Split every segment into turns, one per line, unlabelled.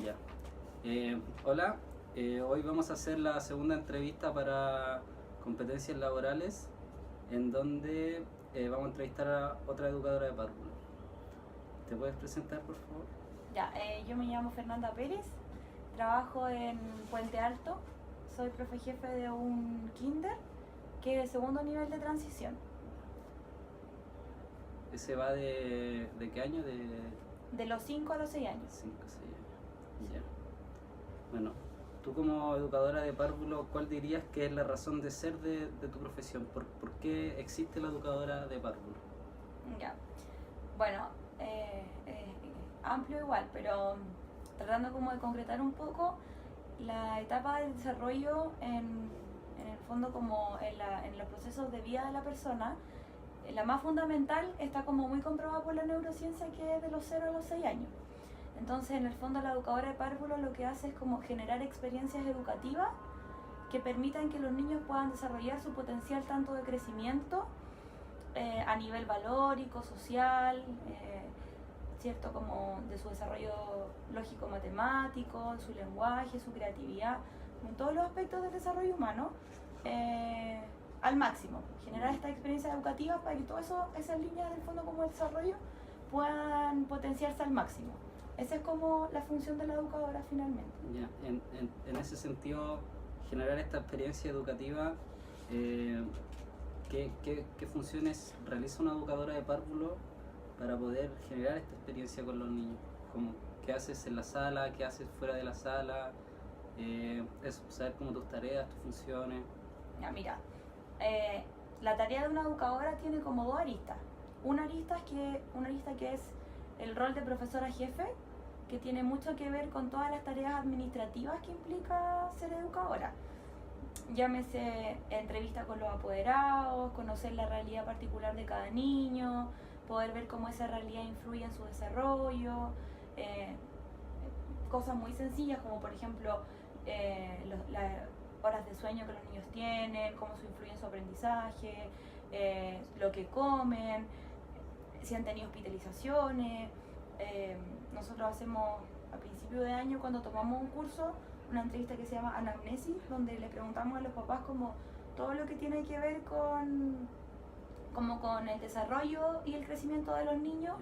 Ya. Hola, hoy vamos a hacer la segunda entrevista para competencias laborales, en donde vamos a entrevistar a otra educadora de párvulo. ¿Te puedes presentar, por favor?
Ya, yo me llamo Fernanda Pérez, trabajo en Puente Alto, soy profe jefe de un kinder que es el segundo nivel de transición,
¿Ese va de qué año?
de los 5 a los 6 años.
5 o 6 años. Ya. Bueno, tú como educadora de párvulo, ¿cuál dirías que es la razón de ser de tu profesión? ¿Por qué existe la educadora de párvulo?
Ya, bueno, amplio igual, pero tratando como de concretar un poco la etapa del desarrollo en el fondo como en los procesos de vida de la persona. La más fundamental está como muy comprobada por la neurociencia, que es de los 0 a los 6 años. Entonces, en el fondo, la educadora de párvulo lo que hace es como generar experiencias educativas que permitan que los niños puedan desarrollar su potencial tanto de crecimiento a nivel valórico, social, ¿cierto? Como de su desarrollo lógico-matemático, su lenguaje, su creatividad, en todos los aspectos del desarrollo humano, al máximo. Generar estas experiencias educativas para que todas esas líneas del fondo como el desarrollo puedan potenciarse al máximo. Esa es como la función de la educadora finalmente.
Ya, en ese sentido, generar esta experiencia educativa, ¿qué funciones realiza una educadora de párvulo para poder generar esta experiencia con los niños? Como, ¿qué haces en la sala? ¿Qué haces fuera de la sala? Eso, saber cómo tus tareas, tus funciones.
Ya, mira, la tarea de una educadora tiene como dos aristas. Una arista que es el rol de profesora jefe, que tiene mucho que ver con todas las tareas administrativas que implica ser educadora. Llámese entrevista con los apoderados, conocer la realidad particular de cada niño, poder ver cómo esa realidad influye en su desarrollo, cosas muy sencillas como por ejemplo las horas de sueño que los niños tienen, cómo eso influye en su aprendizaje, lo que comen, si han tenido hospitalizaciones. Nosotros hacemos a principio de año, cuando tomamos un curso, una entrevista que se llama Anamnesis, donde le preguntamos a los papás como todo lo que tiene que ver con el desarrollo y el crecimiento de los niños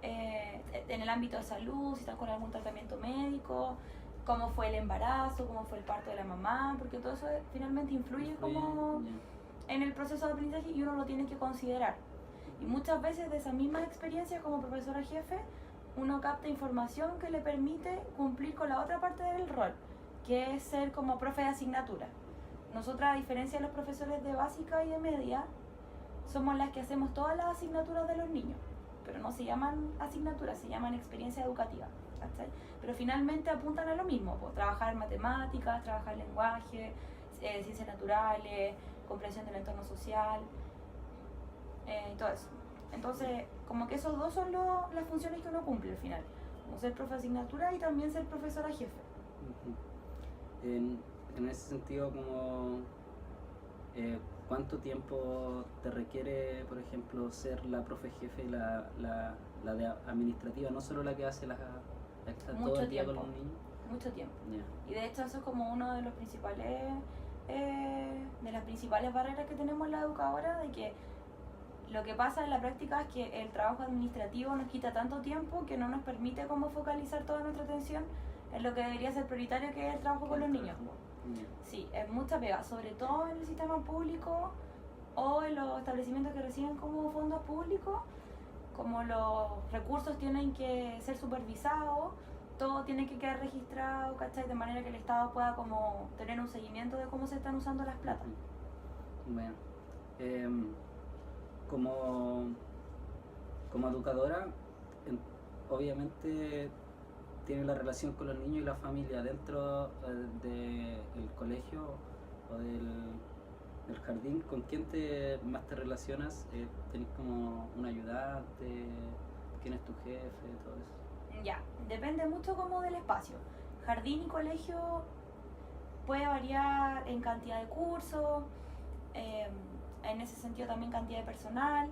en el ámbito de salud, si están con algún tratamiento médico, cómo fue el embarazo, cómo fue el parto de la mamá, porque todo eso finalmente influye como en el proceso de aprendizaje y uno lo tiene que considerar. Y muchas veces de esa misma experiencia como profesora jefe, uno capta información que le permite cumplir con la otra parte del rol, que es ser como profe de asignatura. Nosotras, a diferencia de los profesores de básica y de media, somos las que hacemos todas las asignaturas de los niños, pero no se llaman asignaturas, se llaman experiencia educativa, ¿cachai? Pero finalmente apuntan a lo mismo, pues, trabajar matemáticas, trabajar lenguaje, ciencias naturales, comprensión del entorno social, y todo eso. Entonces, como que esos dos son las funciones que uno cumple al final, como ser profe de asignatura y también ser profesora jefe.
En ese sentido, como ¿cuánto tiempo te requiere, por ejemplo, ser la profe jefe y la de administrativa, no solo la que hace todo el día con los niños?
Mucho tiempo.
Yeah.
Y de hecho eso es como uno de los principales, de las principales barreras que tenemos la educadora, de que lo que pasa en la práctica es que el trabajo administrativo nos quita tanto tiempo que no nos permite como focalizar toda nuestra atención en lo que debería ser prioritario, que es el trabajo con los niños. Sí, es mucha pega, sobre todo en el sistema público o en los establecimientos que reciben como fondos públicos, como los recursos tienen que ser supervisados, todo tiene que quedar registrado, ¿cachai? De manera que el Estado pueda como tener un seguimiento de cómo se están usando las platas.
Bueno, como educadora, obviamente tiene la relación con los niños y la familia dentro del colegio o del jardín. ¿Con quién más te relacionas? ¿Tenés como un ayudante? ¿Quién es tu jefe? Todo eso.
Ya, depende mucho como del espacio. Jardín y colegio puede variar en cantidad de cursos, en ese sentido también cantidad de personal.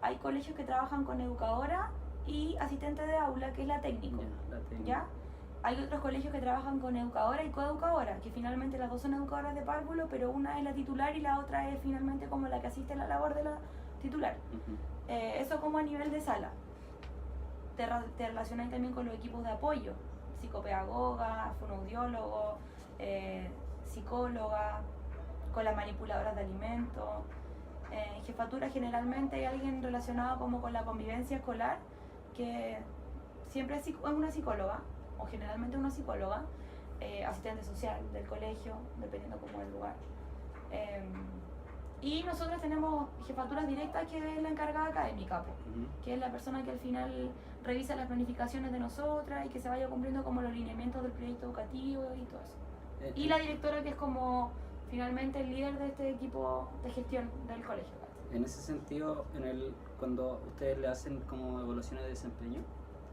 Hay colegios que trabajan con educadora y asistente de aula, que es la técnico.
La técnica.
¿Ya? hay otros colegios que trabajan con educadora y coeducadora, que finalmente las dos son educadoras de párvulo, pero una es la titular y la otra es finalmente como la que asiste a la labor de la titular. Eso como a nivel de sala. Te relacionas también con los equipos de apoyo, psicopedagoga, fonoaudiólogo, psicóloga, con las manipuladoras de alimentos. En jefatura generalmente hay alguien relacionado como con la convivencia escolar, que siempre es una psicóloga, o generalmente una psicóloga, asistente social del colegio, dependiendo como del lugar. Y nosotros tenemos jefaturas directas, que es la encargada académica, que es la persona que al final revisa las planificaciones de nosotras y que se vaya cumpliendo como los lineamientos del proyecto educativo y todo eso. Y la directora, que es como finalmente el líder de este equipo de gestión del colegio.
En ese sentido, cuando ustedes le hacen como evaluaciones de desempeño,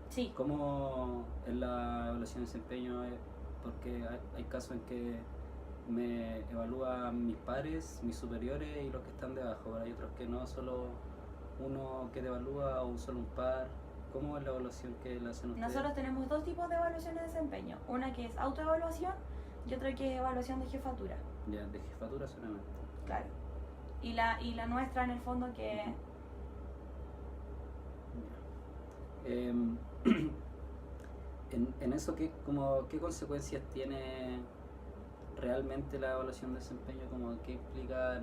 sí.
¿Cómo es la evaluación de desempeño? Porque hay casos en que me evalúan mis pares, mis superiores y los que están debajo, pero hay otros que no, solo uno que te evalúa o solo un par. ¿Cómo es la evaluación que le hacen ustedes?
Nosotros tenemos dos tipos de evaluaciones de desempeño, una que es autoevaluación y otra que es evaluación de jefatura.
Ya, de jefatura solamente.
Claro. Y la nuestra en el fondo que...
En eso, ¿qué consecuencias tiene realmente la evaluación de desempeño? Como ¿qué implica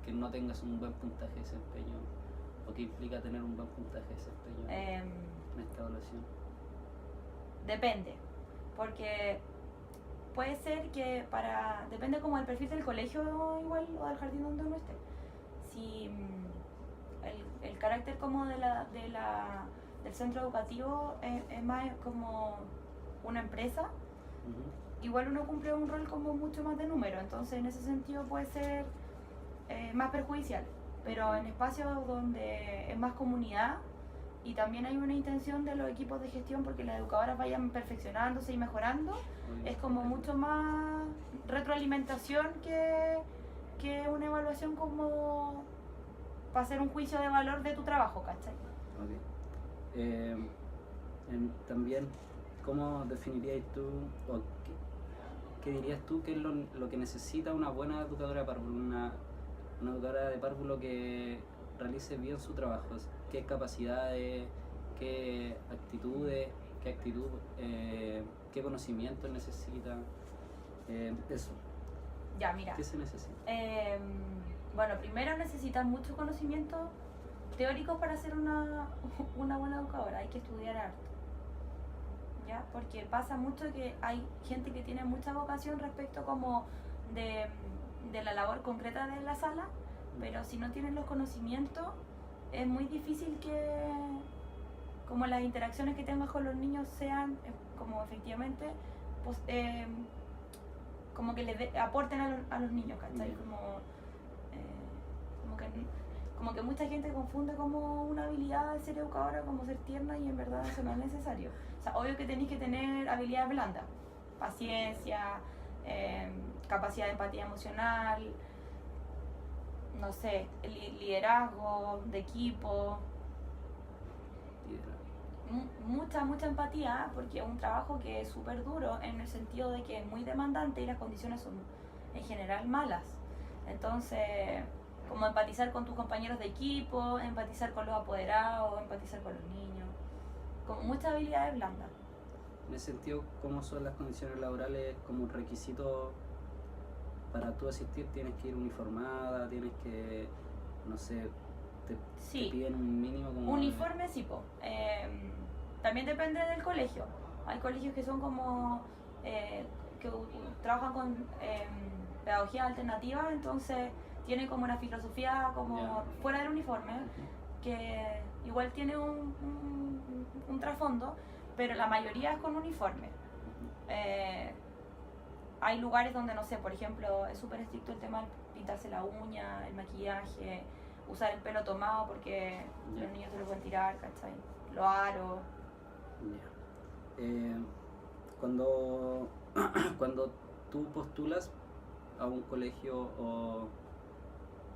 que no tengas un buen puntaje de desempeño? ¿O qué implica tener un buen puntaje de desempeño en esta evaluación?
Depende, porque puede ser que depende como del perfil del colegio igual o del jardín donde uno esté. Si el carácter como del centro educativo es más como una empresa, igual uno cumple un rol como mucho más de número, entonces en ese sentido puede ser más perjudicial, pero en espacios donde es más comunidad y también hay una intención de los equipos de gestión porque las educadoras vayan perfeccionándose y mejorando, es como mucho más retroalimentación que una evaluación como para hacer un juicio de valor de tu trabajo, ¿cachai?
Okay. También, ¿cómo definirías tú o qué dirías tú que es lo que necesita una buena educadora de párvulo? Una educadora de párvulo que realice bien su trabajo. ¿Qué capacidades, qué actitudes, qué conocimientos necesita? Eso.
Ya, mira.
¿Qué se necesita?
Bueno, primero necesitas mucho conocimiento teóricos para ser una buena educadora. Hay que estudiar harto, ¿ya? Porque pasa mucho que hay gente que tiene mucha vocación respecto como de la labor concreta de la sala, pero si no tienen los conocimientos es muy difícil que como las interacciones que tengas con los niños sean como efectivamente pues, como que les aporten a los niños, ¿cachai? Como que mucha gente confunde como una habilidad de ser educadora como ser tierna, y en verdad eso no es necesario. O sea, obvio que tenéis que tener habilidades blandas, paciencia, capacidad de empatía emocional, no sé, liderazgo de equipo, mucha empatía, porque es un trabajo que es súper duro en el sentido de que es muy demandante y las condiciones son en general malas. Entonces, como empatizar con tus compañeros de equipo, empatizar con los apoderados, empatizar con los niños, como muchas habilidades blandas.
En ese sentido, ¿cómo son las condiciones laborales como un requisito para tú asistir? ¿Tienes que ir uniformada? ¿Tienes que, no sé, te piden un mínimo como...
Uniforme sí, también depende del colegio. Hay colegios que son como, que trabajan con pedagogía alternativa, entonces tiene como una filosofía como fuera del uniforme, que igual tiene un trasfondo, pero la mayoría es con uniforme. Hay lugares donde, no sé, por ejemplo, es súper estricto el tema de pintarse la uña, el maquillaje, usar el pelo tomado porque los niños se lo pueden tirar, ¿cachai? Los aros.
Cuando tú postulas a un colegio, o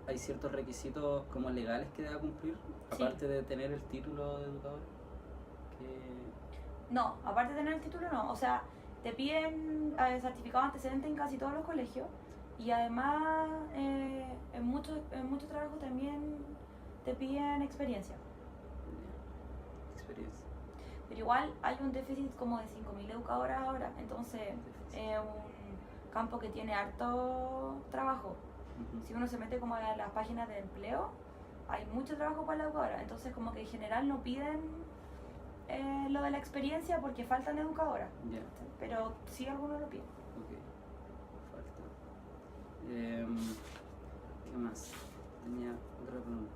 hay ciertos requisitos como legales que deba cumplir, aparte de tener el título de educador.
No, aparte de tener el título no, o sea, te piden certificado antecedente en casi todos los colegios y además en muchos trabajos también te piden experiencia.
Ya. Experiencia.
Pero igual hay un déficit como de 5.000 educadoras ahora, entonces es un campo que tiene harto trabajo.
Ujú.
Si uno se mete como a las páginas de empleo, hay mucho trabajo para la educadora, entonces como que en general no piden lo de la experiencia porque faltan educadoras,
Ya,
pero sí algunos lo piden.
ok. Falta. ¿Qué más? Tenía otra pregunta.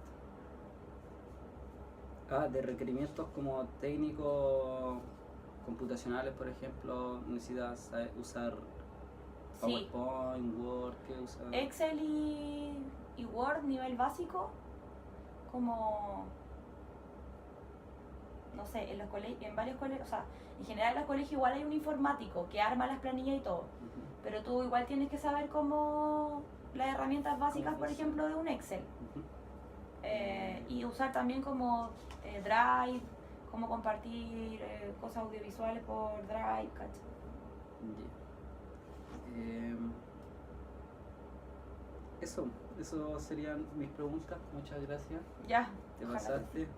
De requerimientos como técnicos computacionales, por ejemplo, necesitas usar
Sí,
PowerPoint, Word, ¿qué usas?
Excel y Word nivel básico, como, no sé, en los colegios, en varios colegios, o sea, en general en los colegios igual hay un informático que arma las planillas y todo,
Ujú,
pero tú igual tienes que saber cómo las herramientas básicas, por
funciona?
ejemplo, de un Excel.
Ujú.
Y usar también como Drive, cómo compartir cosas audiovisuales por Drive, ¿cachai?
Ya. Eso serían mis preguntas. Muchas gracias.
Ya,
Te
ojalá que sí.
pasaste.